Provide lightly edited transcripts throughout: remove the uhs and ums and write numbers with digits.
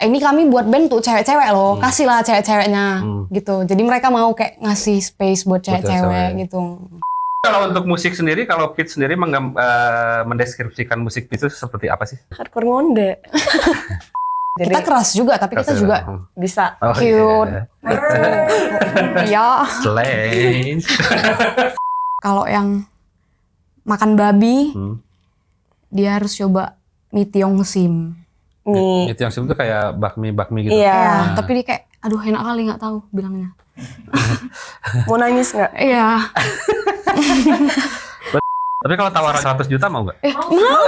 ini kami buat band tuh cewek-cewek loh, kasihlah cewek-ceweknya gitu. Jadi mereka mau kayak ngasih space buat cewek-cewek gitu. Kalau untuk musik sendiri, kalau Pitch sendiri mendeskripsikan musik Pitch itu seperti apa sih? Hardcore ngonde. Jadi, kita keras juga, tapi kita juga bisa cute. Ya. Slay. Kalau yang makan babi, dia harus coba mie Tiongsim. mie. Itu yang sebelum itu kayak bakmi gitu. Iya. Tapi dia kayak, aduh enak kali nggak tahu bilangnya. Mau nangis nggak? Iya. Tapi kalau tawaran 100 juta mau nggak? Mau.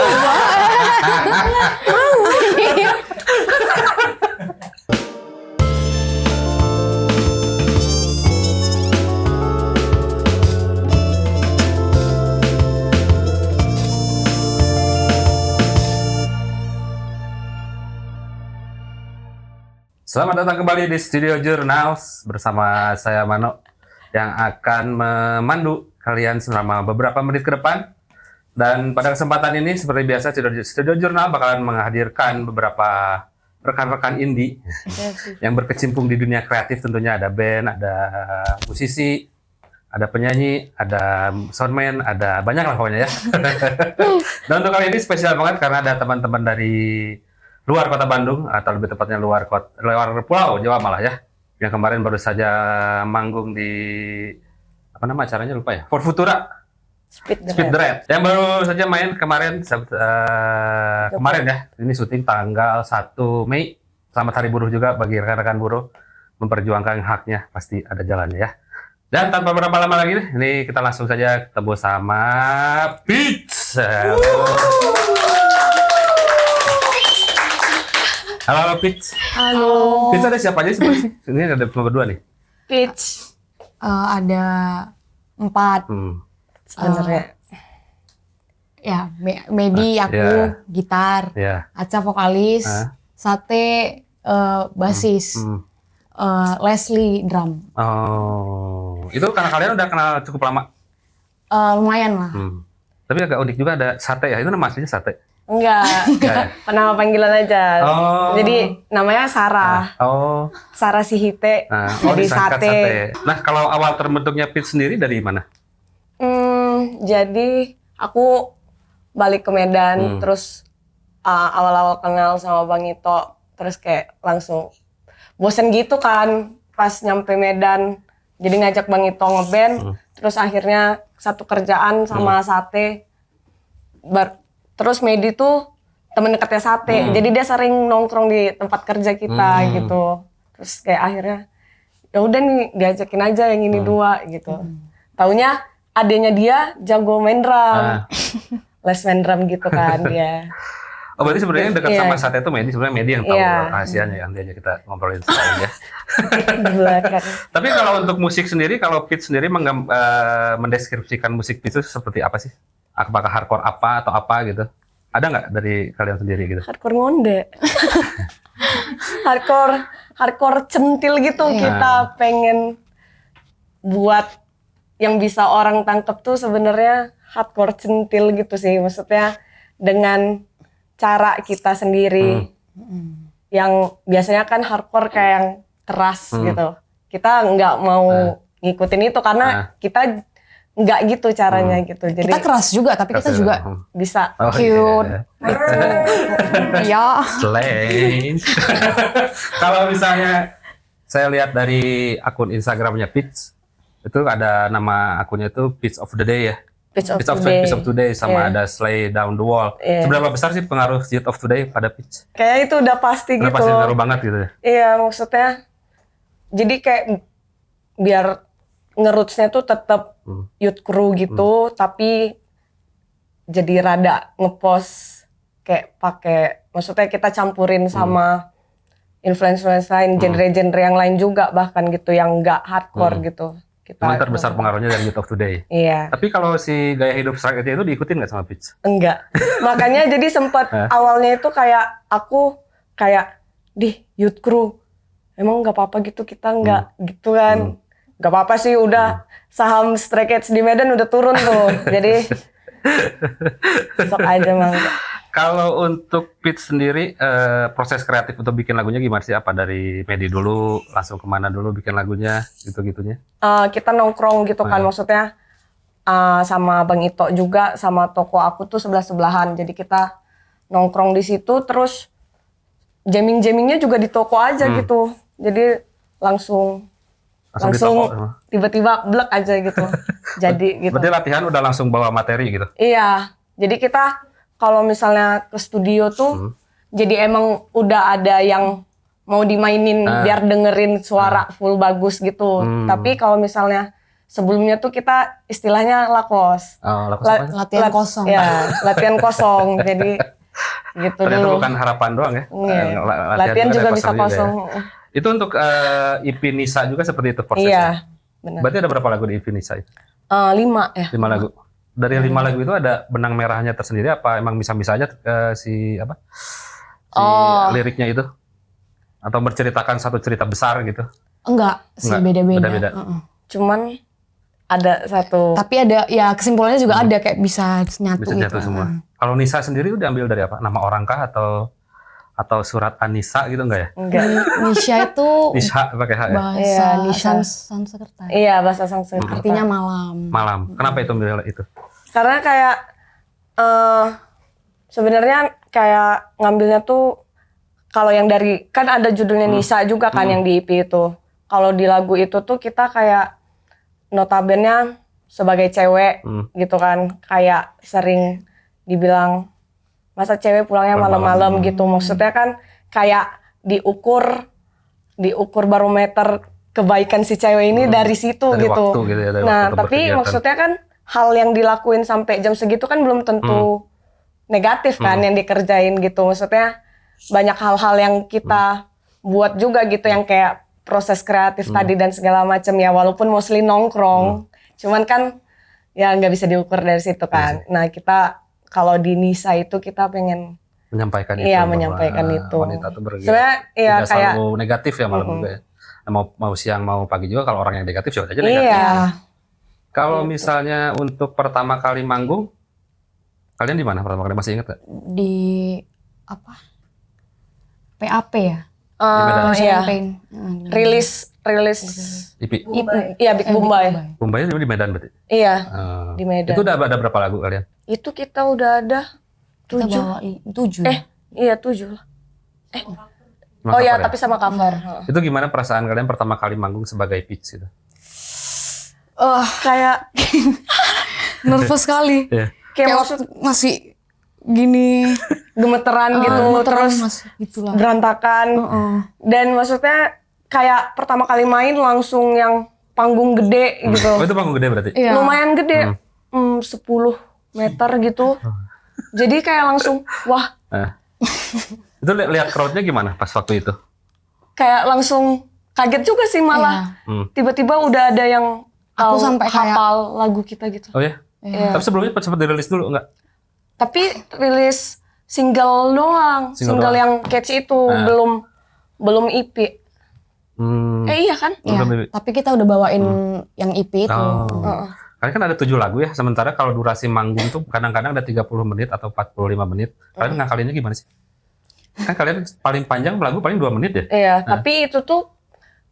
Selamat datang kembali di Studio Jurnals bersama saya Mano yang akan memandu kalian selama beberapa menit ke depan. Dan pada kesempatan ini seperti biasa Studio Jurnal bakalan menghadirkan beberapa rekan-rekan indie yang berkecimpung di dunia kreatif. Tentunya ada band, ada musisi, ada penyanyi, ada soundman, ada banyak lah pokoknya ya. Dan untuk kali ini spesial banget karena ada teman-teman dari luar kota Bandung, atau lebih tepatnya luar pulau Jawa malah ya, yang kemarin baru saja manggung di apa nama acaranya lupa ya, For Futura Speed the Red, yang baru saja main kemarin kemarin ya. Ini syuting tanggal 1 Mei. Selamat Hari Buruh juga bagi rekan-rekan buruh, memperjuangkan haknya pasti ada jalannya ya. Dan tanpa berlama-lama lagi nih, ini kita langsung saja ketemu sama Pitch. Halo Pitch. Halo. Pitch ada siapa aja sih? Ini ada berdua nih. Pitch. Ada 4. Sebenarnya. Ya, Medi, aku gitar, Aca vokalis, Sate basis, Leslie drum. Oh, itu karena kalian udah kenal cukup lama? Lumayan lah. Tapi agak unik juga ada Sate ya. Itu nama aslinya Sate? Enggak. Nama panggilan aja. Oh. Jadi namanya Sarah. Sarah Sihite. Jadi Sate. Nah, kalau awal terbentuknya Pitch sendiri dari mana? Jadi aku balik ke Medan, terus awal-awal kenal sama Bang Ito, terus kayak langsung bosen gitu kan pas nyampe Medan. Jadi ngajak Bang Ito ngeband, terus akhirnya satu kerjaan sama Sate. Terus Medi tuh temen dekatnya Sate, jadi dia sering nongkrong di tempat kerja kita gitu. Terus kayak akhirnya ya udah nih diajakin aja yang ini dua gitu. Taunya adenya dia jago main drum, les main drum gitu kan dia. Oh berarti sebenarnya dekat sama Sate itu sebenarnya Medi yang tahu rahasianya yang dia kita ngobrolin sekarang ya. Di belakang. Tapi kalau untuk musik sendiri, kalau Pitch sendiri mendeskripsikan musik Pitch itu seperti apa sih? Apakah hardcore apa atau apa gitu? Ada nggak dari kalian sendiri gitu? Hardcore ngonde. hardcore centil gitu. Kita pengen buat yang bisa orang tangkep tuh sebenarnya hardcore centil gitu sih. Maksudnya dengan cara kita sendiri. Yang biasanya kan hardcore kayak yang keras gitu. Kita nggak mau ngikutin itu karena kita nggak gitu caranya gitu. Jadi kita keras juga, tapi kita juga bisa cute. Ya. Slay. Kalau misalnya saya lihat dari akun Instagramnya Pitch, itu ada nama akunnya itu Pitch of the Day ya. Pitch of Today sama ada Slay Down the Wall. Seberapa besar sih pengaruh Youth of Today pada Pitch? Kayak itu udah pasti gitu. Udah pasti ngaruh banget gitu ya? Iya, maksudnya jadi kayak biar nge-roots-nya tuh tetap youth crew gitu, tapi jadi rada ngepost kayak pakai, maksudnya kita campurin sama influence lain, genre-genre yang lain juga bahkan gitu yang enggak hardcore gitu. Kita terbesar pengaruhnya dari Youth of Today. Iya. Tapi kalau si gaya hidup strike itu diikutin nggak sama Pitch? Enggak. Makanya jadi sempat awalnya itu kayak aku kayak youth crew. Emang nggak apa-apa gitu kita nggak gitu kan. Gak apa-apa sih, udah saham Stray Cats di Medan udah turun tuh. Jadi sok aja Mang. Kalau untuk Pitch sendiri, proses kreatif untuk bikin lagunya gimana sih? Apa dari Medi dulu, langsung kemana dulu bikin lagunya, gitu-gitunya? Kita nongkrong gitu kan, Nah. maksudnya sama Bang Ito juga, sama toko aku tuh sebelah-sebelahan. Jadi kita nongkrong di situ, terus jamming-jammingnya juga di toko aja gitu. Jadi langsung Langsung di toko, emang? tiba-tiba blek aja gitu. Jadi gitu. Berarti latihan udah langsung bawa materi gitu? Iya, jadi kita kalau misalnya ke studio tuh, jadi emang udah ada yang mau dimainin biar dengerin suara full bagus gitu. Tapi kalau misalnya sebelumnya tuh kita istilahnya lakos. Oh, laku La- apa? Latihan kosong. Ya, latihan kosong. Jadi gitu Ternyata dulu. bukan harapan doang ya? Iya. ada Latihan juga bisa kosongnya kosong. ya. Itu untuk EP Nisa juga seperti itu prosesnya? Iya, benar. Berarti ada berapa lagu di EP Nisa itu? 5 ya. 5 lagu. Dari 5 lagu itu ada benang merahnya tersendiri apa emang bisa-bisa aja si liriknya itu? Atau menceritakan satu cerita besar gitu? Enggak sih, Enggak, beda-beda. beda-beda. Cuman ada satu. Tapi ada ya kesimpulannya juga ada kayak bisa nyatu Bisa gitu. nyatu semua. Kalau Nisa sendiri udah ambil dari apa? Nama orang kah atau surat Anissa gitu enggak ya? Enggak. Nisha itu Nisa pakai H ya? bahasa Iya, Nisha. Sanskerta. Iya, bahasa Sanskerta. Artinya malam. Malam. Kenapa itu milih itu? Karena kayak sebenarnya kayak ngambilnya tuh kalau yang dari kan ada judulnya Nisa juga kan yang di EP itu. Kalau di lagu itu tuh kita kayak notabene sebagai cewek gitu kan, kayak sering dibilang masa cewek pulangnya malam-malam gitu. Maksudnya kan kayak diukur barometer kebaikan si cewek ini dari situ Dari gitu. waktu gitu ya, dari Nah, waktu tapi berkegiatan. maksudnya kan hal yang dilakuin sampai jam segitu kan belum tentu negatif kan yang dikerjain gitu. Maksudnya banyak hal-hal yang kita buat juga gitu yang kayak proses kreatif tadi dan segala macam ya, walaupun mostly nongkrong. Cuman kan ya nggak bisa diukur dari situ kan. Nah, kita kalau di Nisa itu kita pengen Menyampaikan itu. iya bahwa menyampaikan itu. Wanita itu bergerak. Sebenarnya ya Tidak kayak selalu negatif ya malam juga ya. Mau siang mau pagi juga kalau orang yang negatif ya udah aja negatif. iya. Kalau misalnya untuk pertama kali manggung, kalian di mana pertama kali, masih ingat gak? Di apa? PAP ya? Medan. Iya. Champagne. Rilis IP. iya Big Bombay. Mumbai di Medan berarti? Iya, Ah. di Medan. Itu udah ada berapa lagu kalian? Itu kita udah ada Kita 7. bawain 7. Iya 7 lah. Sama Oh ya, cover tapi sama cover. Itu gimana perasaan kalian pertama kali manggung sebagai Pitch gitu? Kayak Nervous sekali. Iya. kayak Kayak maksud masih gini gemeteran gitu, terus gitulah. berantakan. Dan maksudnya kayak pertama kali main langsung yang panggung gede gitu. Oh itu panggung gede berarti? Iya. Lumayan gede, 10 meter gitu. Jadi kayak langsung, wah, Itu lihat crowdnya gimana pas waktu itu? kayak langsung kaget juga sih malah. Tiba-tiba udah ada yang Aku sampai kayak- hafal lagu kita gitu. Oh ya? Iya. Tapi sebelumnya sempat dirilis dulu enggak? Tapi rilis single doang, single doang. yang catchy itu belum EP. Iya kan? Iya, Belum- tapi kita udah bawain yang EP itu. Oh. Karena kan ada 7 lagu ya, sementara kalau durasi manggung tuh kadang-kadang ada 30 menit atau 45 menit. Kalian ngakalinnya gimana sih? Kan kalian paling panjang lagu paling 2 menit ya? Iya, tapi itu tuh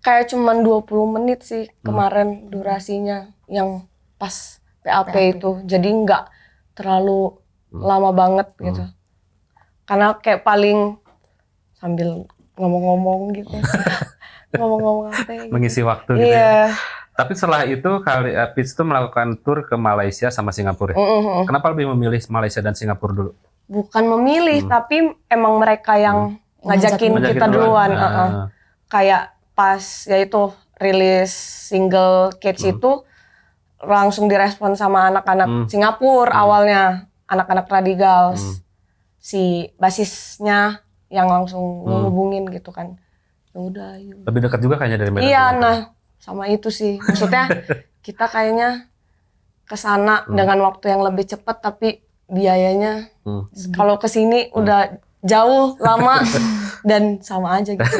kayak cuman 20 menit sih kemarin durasinya yang pas PAP itu. Jadi nggak terlalu lama banget gitu. Karena kayak paling sambil ngomong-ngomong gitu. Ngomong-ngomong apa ya gitu. Mengisi waktu gitu ya. Iya. Tapi setelah itu Pitch tuh melakukan tour ke Malaysia sama Singapura ya? Kenapa lebih memilih Malaysia dan Singapura dulu? Bukan memilih, tapi emang mereka yang ngajakin Ngajakin kita duluan. Ah. Kayak pas yaitu rilis single Catch itu langsung direspon sama anak-anak Singapura awalnya, anak-anak Radicals. Si basisnya yang langsung ngehubungin gitu kan. Ya udah, ayo. Lebih dekat juga kayaknya dari Medan. Iya, nah sama itu sih. Maksudnya kita kayaknya kesana dengan waktu yang lebih cepat, tapi biayanya kalau kesini udah jauh lama dan sama aja gitu.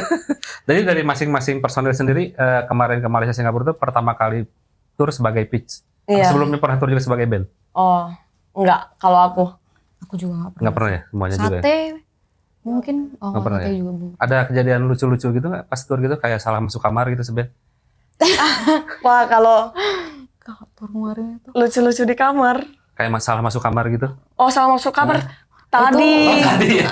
Jadi dari masing-masing personil sendiri kemarin ke Malaysia Singapura itu pertama kali tour sebagai Pitch. Iya. Sebelumnya pernah tour juga sebagai band. Oh, enggak kalau aku. Aku juga nggak pernah. Nggak pernah ya semuanya juga. Sate mungkin. Oh, Nggak pernah sate ya? juga belum. Ada kejadian lucu-lucu gitu nggak pas tour gitu kayak salah masuk kamar gitu sebenarnya? Wah, kalau Kalau tour kemarin itu. lucu-lucu di kamar. Kayak masalah masuk kamar gitu? Oh, salah masuk kamar. Tadi. Oh tadi ya.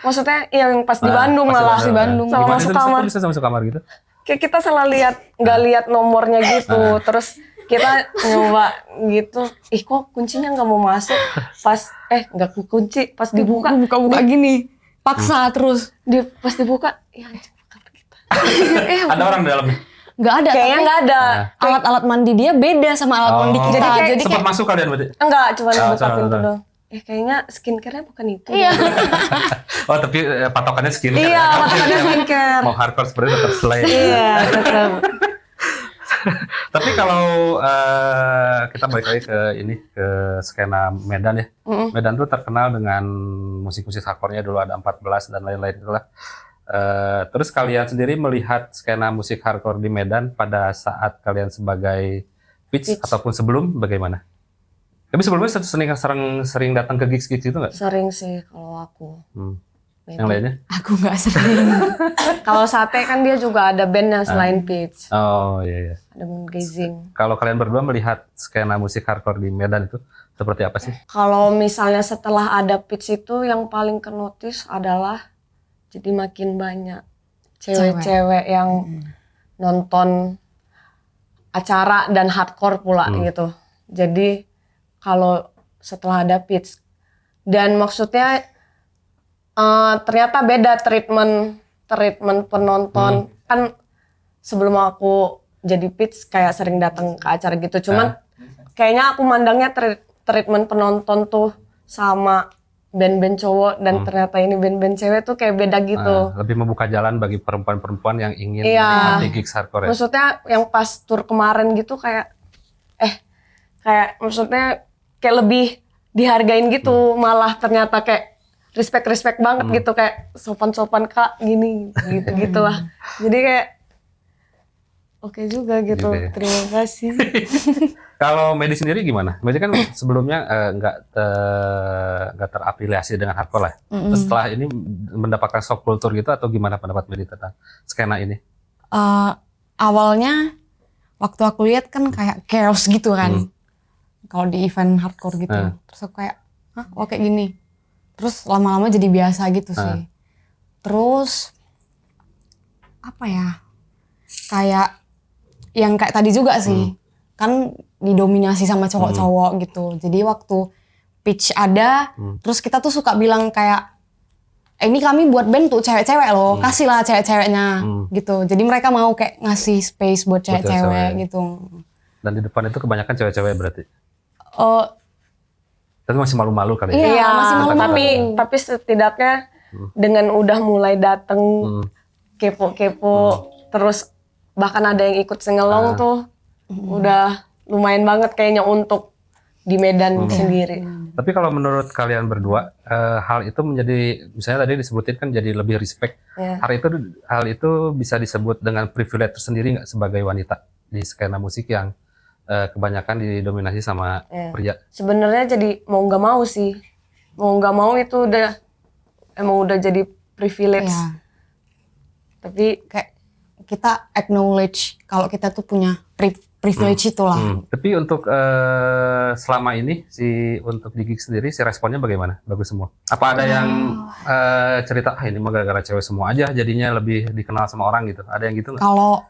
Maksudnya yang pas di Bandung Pas malah. Di Bandung. Salah Gimana masuk itu kamar. bisa masuk kamar gitu? Kayak kita salah lihat, nggak lihat nomornya gitu. Terus kita nyoba gitu. Ih, kok kuncinya nggak mau masuk. Pas nggak kunci. Pas dibuka. Buka-buka gini. Paksa terus. Pas dibuka. Ya anjing, kamar kita. Ada orang di dalamnya? Nggak ada. Kayaknya tapi nggak ada. alat-alat mandi dia beda sama alat mandi kita. Jadi kayak- Jadi sempat kayak masuk kalian berarti? Enggak, cuma Oh, buka salah, pintu salah. doang. Kayaknya skincare-nya bukan itu. iya. Oh tapi patokannya skincare. Iya, ya? patokannya skincare. Mau hardcore seperti tetap slay. Iya, betul. Tapi kalau kita balik lagi ke skena Medan ya. Medan tuh terkenal dengan musik-musik hardcore-nya dulu ada 14 dan lain-lain itulah. Terus kalian sendiri melihat skena musik hardcore di Medan pada saat kalian sebagai Pitch ataupun sebelum bagaimana? Tapi sebelumnya sering datang ke gigs gitu nggak? Sering sih kalau aku. Yang lainnya? Aku nggak sering. Kalau Sate kan dia juga ada bandnya selain Pitch. Oh iya. Ada Moongazing. Kalau kalian berdua melihat skena musik hardcore di Medan itu seperti apa sih? Kalau misalnya setelah ada Pitch itu yang paling kenotis adalah jadi makin banyak cewek-cewek yang nonton acara dan hardcore pula gitu. Jadi kalau setelah ada Pitch dan maksudnya ternyata beda treatment penonton. Kan sebelum aku jadi Pitch kayak sering datang ke acara gitu. Cuman kayaknya aku mandangnya treatment penonton tuh sama band-band cowok dan ternyata ini band-band cewek tuh kayak beda gitu. Lebih membuka jalan bagi perempuan-perempuan yang ingin Iya. menikmati gigs hardcore ya? Maksudnya yang pas tour kemarin gitu kayak maksudnya kayak lebih dihargain gitu. Malah ternyata kayak respect banget gitu, kayak sopan-sopan Kak gini gitu lah. Jadi kayak oke juga gitu. Gitu ya. Terima kasih. Kalau Medi sendiri gimana? Medi kan sebelumnya nggak terafiliasi dengan hardcore lah. Terus setelah ini mendapatkan shock culture gitu atau gimana pendapat Medi tentang skena ini? Awalnya waktu aku lihat kan kayak chaos gitu kan. Kalau di event hardcore gitu. Terus aku kayak, hah kok kayak gini? Terus lama-lama jadi biasa gitu sih. Terus apa ya? Kayak yang kayak tadi juga sih. Kan didominasi sama cowok-cowok gitu. Jadi waktu pitch ada, terus kita tuh suka bilang kayak, ini kami buat band tuh cewek-cewek loh, kasihlah cewek-ceweknya gitu. Jadi mereka mau kayak ngasih space buat cewek-cewek gitu. Dan di depan itu kebanyakan cewek-cewek berarti? Oh, Tapi masih malu-malu kali ya? iya, masih malu-malu. Tapi setidaknya dengan udah mulai dateng kepo-kepo, terus bahkan ada yang ikut singelong tuh, udah lumayan banget kayaknya untuk di Medan sendiri. Tapi kalau menurut kalian berdua, hal itu menjadi, misalnya tadi disebutin kan jadi lebih respect. Hal itu bisa disebut dengan privilege tersendiri nggak sebagai wanita di skena musik yang kebanyakan didominasi sama pria? Sebenarnya jadi mau nggak mau sih, mau nggak mau itu emang udah jadi privilege. Iya. Tapi Kayak kita acknowledge kalau kita tuh punya privilege itulah. Tapi untuk selama ini untuk di gig sendiri responnya bagaimana? Bagus semua? Apa ada yang cerita ini mah gara-gara cewek semua aja jadinya lebih dikenal sama orang gitu? Ada yang gitu nggak? Kalau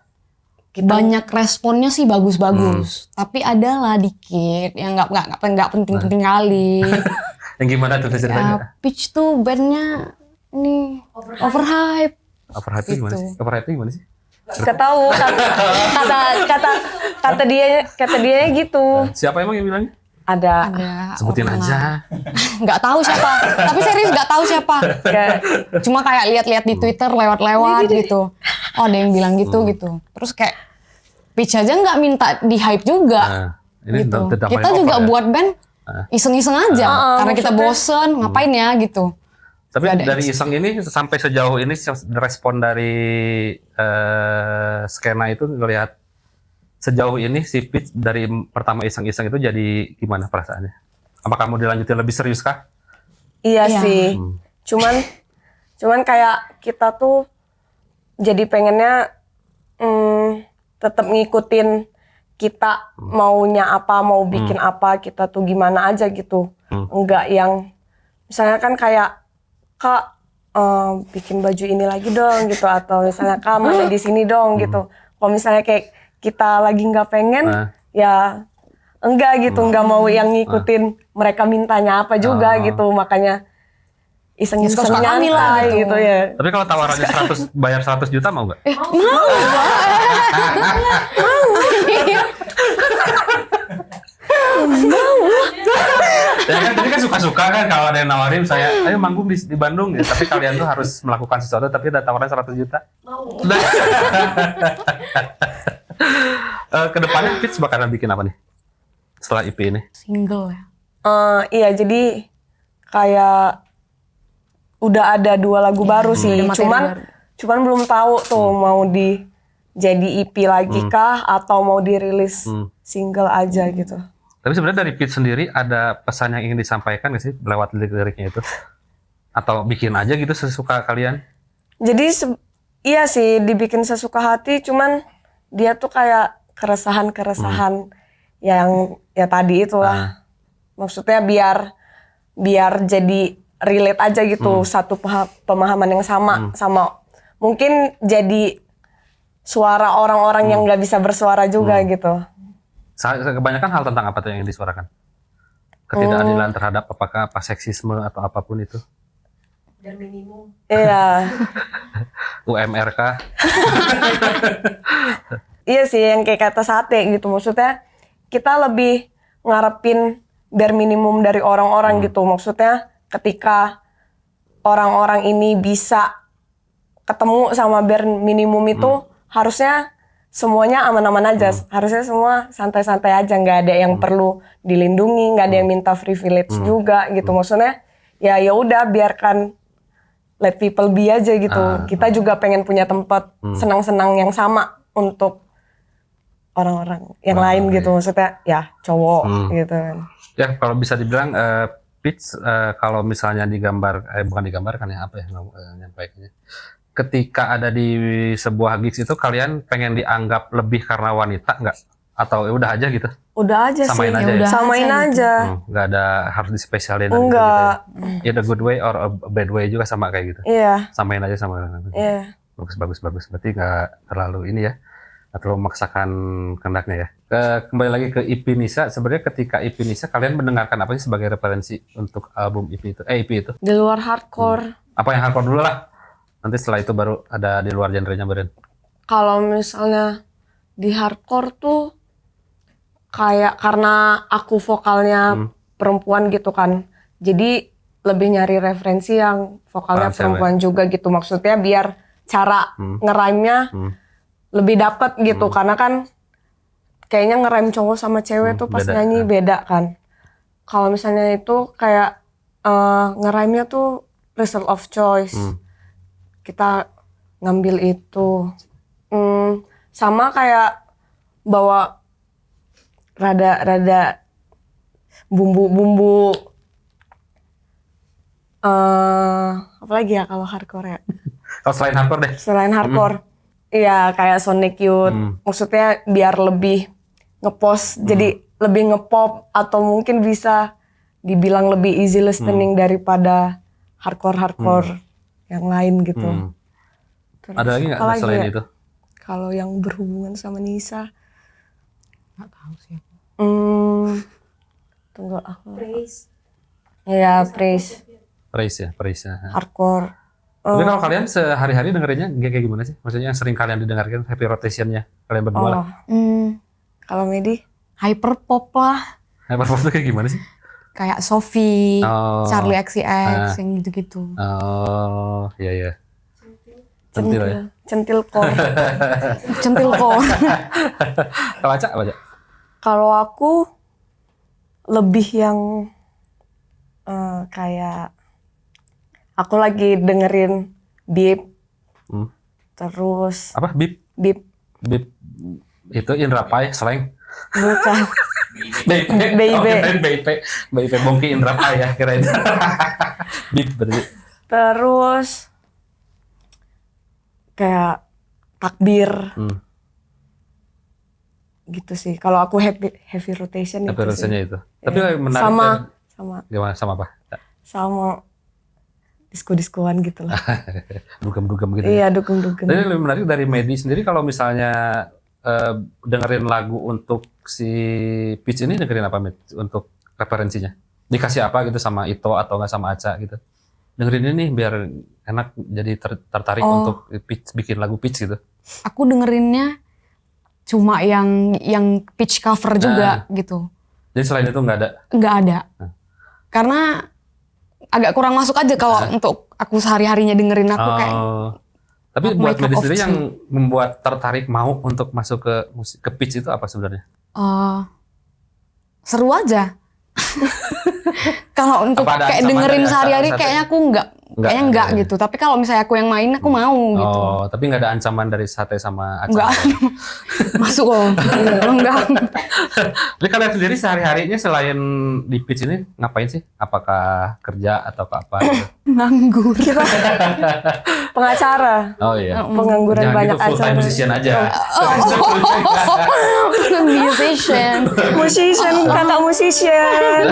banyak responnya sih bagus-bagus, tapi ada lah dikit yang nggak penting-penting kali. Yang gimana tuh ceritanya? Pitch tuh bandnya ini overhype. Overhype itu gimana sih? Overhype itu gimana sih? nggak tahu kata dia gitu. Siapa emang yang bilangnya? Ada Sebutin orang aja. nggak tahu siapa, tapi serius nggak tahu siapa. Cuma kayak lihat-lihat di Twitter lewat-lewat gitu. Oh ada yang bilang gitu gitu. Terus kayak Pitch aja nggak minta di hype juga. Ini Gitu. tetap Kita main juga over ya? buat band iseng-iseng aja, karena kita bosen ngapain ya gitu. Tapi Nggak ada dari iseng ini sampai sejauh ini respon dari skena itu ngelihat sejauh ini si Pitch dari pertama iseng-iseng itu jadi gimana perasaannya? Apa kamu dilanjutin lebih serius kah? Iya Iya. sih. Cuman kayak kita tuh jadi pengennya tetap ngikutin kita maunya apa, mau bikin apa, kita tuh gimana aja gitu. Enggak yang misalnya kan kayak Kak bikin baju ini lagi dong gitu, atau misalnya Kak mana di sini dong gitu. Kalau misalnya kayak kita lagi nggak pengen ya enggak gitu, nggak mau yang ngikutin mereka mintanya apa juga gitu, makanya iseng-iseng suka-suka kami lah nyantai gitu. gitu ya. Tapi kalau tawarannya 100 bayar 100 juta mau nggak? Ya kan tadi kan suka-suka kan kalau ada yang nawarin saya, ayo manggung di Bandung ya. Tapi kalian tuh harus melakukan sesuatu tapi ada tawaran 100 juta. Mau. Kedepannya Fitz bakalan bikin apa nih? Setelah EP ini? Single ya. Iya, jadi kayak udah ada 2 lagu baru sih. Ada materi baru. Cuman belum tahu tuh mau jadi EP lagi kah atau mau dirilis single aja gitu. Tapi sebenarnya dari Fitz sendiri ada pesan yang ingin disampaikan nggak sih lewat lirik-liriknya itu? Atau bikin aja gitu sesuka kalian? Jadi iya sih dibikin sesuka hati, cuman dia tuh kayak keresahan-keresahan yang ya tadi itulah. Maksudnya biar jadi relate aja gitu, satu pemahaman yang sama mungkin jadi suara orang-orang yang nggak bisa bersuara juga gitu. Kebanyakan hal tentang apa tuh yang disuarakan? Ketidakadilan terhadap apakah seksisme atau apapun itu? Dan minimum. Iya. UMRK. Iya sih yang kayak kata sate gitu, maksudnya kita lebih ngarepin bare minimum dari orang-orang gitu, maksudnya ketika orang-orang ini bisa ketemu sama bare minimum itu harusnya semuanya aman-aman aja, harusnya semua santai-santai aja, nggak ada yang perlu dilindungi, nggak ada yang minta privilege juga gitu, maksudnya ya udah biarkan let people be aja gitu. Kita juga pengen punya tempat senang-senang yang sama untuk orang-orang yang lain gitu, maksudnya ya cowok gitu kan. Ya kalau bisa dibilang Fitz kalau misalnya digambar, bukan digambar kan ya apa ya nyampaikannya. Ketika ada di sebuah gigs itu kalian pengen dianggap lebih karena wanita nggak? Atau ya udah aja gitu? Udah aja Samain sih, aja ya? samain aja. Nggak ada harus dispesialin Enggak. gitu ya? Either good way or a bad way juga sama kayak gitu? Iya. Samain aja sama. Iya. Bagus. Berarti nggak terlalu ini ya? Nggak terlalu memaksakan kehendaknya ya? Kembali lagi ke EP Nisa, sebenarnya ketika EP Nisa kalian mendengarkan apa sih sebagai referensi untuk album EP itu? EP itu? Di luar hardcore. Apa yang hardcore dulu lah? Nanti setelah itu baru ada di luar genrenya Beren. Kalau misalnya di hardcore tuh kayak karena aku vokalnya perempuan gitu kan, jadi lebih nyari referensi yang vokalnya perempuan juga gitu, maksudnya biar cara ngerime-nya lebih dapet gitu, karena kan kayaknya ngerime cowok sama cewek tuh pas nyanyi beda kan. Kalau misalnya itu kayak ngerime-nya tuh result of choice, kita ngambil itu. Sama kayak bawa rada bumbu apa lagi ya kalau hardcore ya? Kalau selain hardcore deh. Selain hardcore, iya kayak Sonic Youth. Maksudnya biar lebih ngepost, jadi lebih ngepop atau mungkin bisa dibilang lebih easy listening daripada hardcore yang lain gitu. Terus, ada lagi nggak selain itu? Kalau yang berhubungan sama Nisa, Nggak tahu sih. tunggu aku. Iya, Praise. Praise ya. Hardcore. Tapi kalau kalian sehari-hari dengerinnya kayak gimana sih? Maksudnya yang sering kalian didengarkan happy rotation-nya kalian berdua lah. Kalau Medi? Hyperpop lah. Hyperpop itu kayak gimana sih? Kayak Sophie, Charlie XCX, yang gitu-gitu. Oh, iya. Centil ya? Centilcore. Centilcore. Kalau Aca, apa Aca? Kalau aku lebih yang kayak aku lagi dengerin Beep, terus Apa? Beep? Beep Beep itu Indra Pai, slang. bukan BIP. BIP. Oh, kirain BIP Bongki Indra ya kirain. BIP berarti. Terus kayak takbir gitu sih. Kalau aku heavy rotation Tapi itu sih. rasanya itu. Tapi Iya. menarik sama kan? Gimana sama apa? sama disko-diskoan gitu lah. Dugem-dugem gitu. Iya, dukung-dukung. Tapi lebih menarik dari Medi sendiri kalau misalnya dengerin lagu untuk si Peach ini dengerin apa Med? Untuk referensinya? Dikasih apa gitu sama Ito atau nggak sama Aca gitu? Dengerin ini biar enak jadi tertarik untuk Peach, bikin lagu Peach gitu. Aku dengerinnya cuma yang pitch cover juga gitu. Jadi selain itu nggak ada? Nggak ada. Karena agak kurang masuk aja kalau untuk aku sehari-harinya dengerin aku kayak tapi Not buat my cup Medi of sendiri tea. yang membuat tertarik mau untuk masuk ke musik ke Peach itu apa sebenarnya? seru aja. Kalau untuk Apa ada kayak ancaman dengerin dari sehari-hari Aca? kayaknya aku enggak gitu. Tapi kalau misalnya aku yang main aku mau gitu. Oh, tapi nggak ada ancaman dari Sate sama Aca? Enggak. Masuk kok. Enggak. Jadi kalian sendiri sehari-harinya selain di Peach ini ngapain sih? Apakah kerja atau apa? Gitu? Nganggur. Pengacara. Oh iya. Pengangguran Jangan banyak gitu, full time acara. musician aja. Musician. Musician, kakak musician.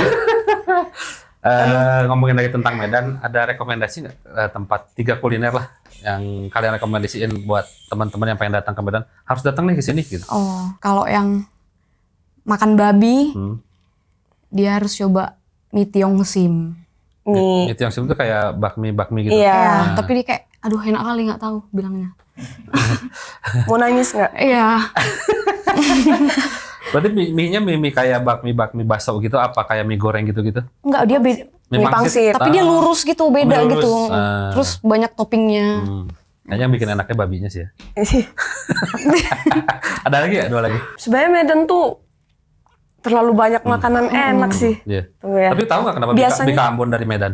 Ngomongin lagi tentang Medan, ada rekomendasi nggak tempat 3 kuliner lah yang kalian rekomendasiin buat teman-teman yang pengen datang ke Medan? Harus datang nih ke sini gitu. Kalau yang makan babi, Hmm. dia harus coba mie tiong sim. Nih, Itu yang sebelum itu kayak bakmi gitu. iya. Ya, tapi dia kayak, aduh enak kali nggak tahu bilangnya. Mau nangis nggak? Iya. Berarti mie-nya mie kayak bakmi bakso gitu, apa kayak mie goreng gitu-gitu? Enggak, dia beda. Mie pangsit. Tapi dia lurus gitu, beda Lurus. gitu. Ah. Terus banyak toppingnya. Kayaknya yang bikin enaknya babinya sih ya. Ada lagi ya? 2 lagi? Sebenarnya Medan tuh terlalu banyak makanan enak sih. Iya. Tunggu ya. Tapi tahu nggak kenapa Biasanya- Bika Ambon dari Medan?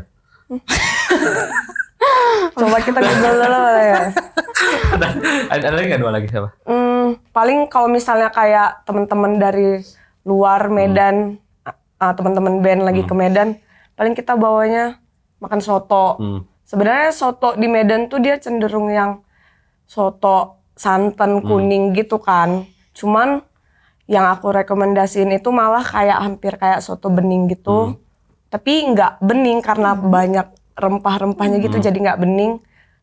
Coba kita google dulu ya. ada lagi nggak 2 lagi siapa? Paling kalau misalnya kayak teman-teman dari luar Medan, teman-teman band lagi ke Medan, paling kita bawanya makan soto. Sebenarnya soto di Medan tuh dia cenderung yang soto santan kuning gitu kan. Cuman yang aku rekomendasiin itu malah kayak hampir kayak soto bening gitu. Tapi nggak bening karena banyak rempah-rempahnya gitu, jadi nggak bening.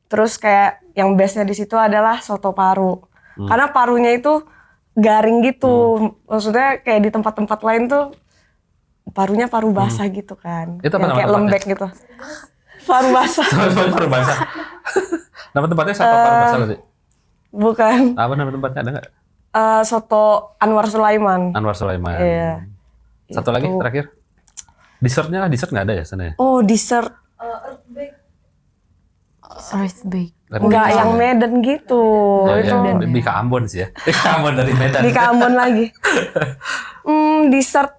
Terus kayak yang bestnya di situ adalah soto paru. Karena parunya itu garing gitu. Maksudnya kayak di tempat-tempat lain tuh parunya paru basah gitu kan. Itu apa yang nama kayak tempatnya? lembek gitu. Paru basah. Paru basah. Nama tempatnya siapa paru basah berarti? Bukan. Apa nama tempatnya ada nggak? Soto Anwar Sulaiman. Anwar Sulaiman. Iya. Satu lagi Itu. terakhir. Dessert nggak ada ya sana ya? Oh, dessert. Earth Bake. Enggak yang Medan gitu. Oh, Itu ya, Bika Ambon sih ya. Bika Ambon dari Medan. di Ambon lagi. Dessert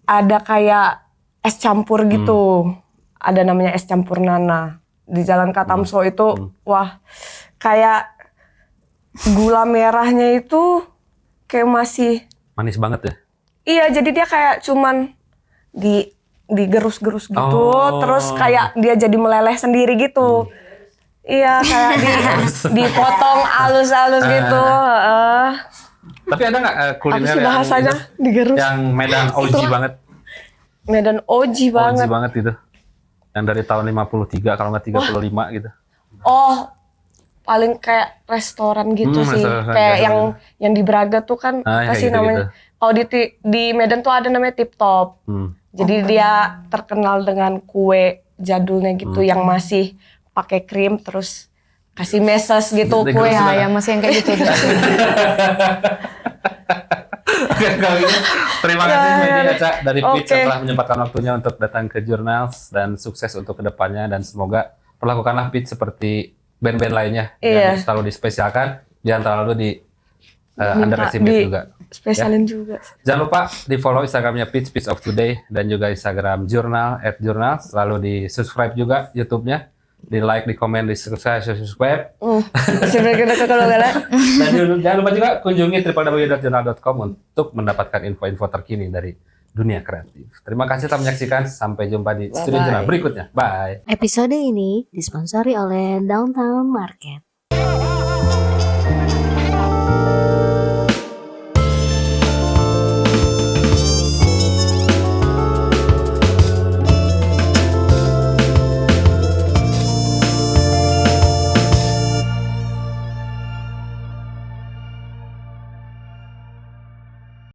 ada kayak es campur gitu. Ada namanya es campur Nana. Di Jalan Katamso itu, wah, kayak gula merahnya itu kayak masih, Manis banget ya. iya jadi dia kayak cuman digerus-gerus gitu, terus kayak dia jadi meleleh sendiri gitu. Iya kayak dipotong halus-halus gitu. Tapi ada nggak Apa kuliner sih bahasanya? Digerus. yang Medan OG banget? Medan OG banget. OG banget gitu. Yang dari tahun 53 kalau nggak 35 gitu. Oh, paling kayak restoran gitu sih. restoran Kayak biasa yang di Braga tuh kan Ah, apa kayak sih gitu-gitu. namanya? Kalau di Medan tuh ada namanya Tip Top. Jadi dia terkenal dengan kue jadulnya gitu yang masih pakai krim terus kasih meses gitu Jadi kue. gerus Ya, yang masih yang kayak gitu. Oke, kalau gitu, terima kasih Medi Aca dari Peach Oke. telah menyempatkan waktunya untuk datang ke Jurnals dan sukses untuk kedepannya dan semoga perlakukanlah Peach seperti band-band lainnya yang Iya. selalu dispesialkan, jangan terlalu di underestimate juga. Spesialin juga. Jangan lupa di follow Instagramnya Peach of Today dan juga Instagram Jurnal @jurnals, lalu di subscribe juga YouTube-nya, di like, di komen, di subscribe. Dan jangan lupa juga kunjungi www.jurnal.com untuk mendapatkan info-info terkini dari dunia kreatif. Terima kasih telah menyaksikan. Sampai jumpa di Bye-bye. studio jurnal berikutnya. Bye. Episode ini disponsori oleh Downtown Market.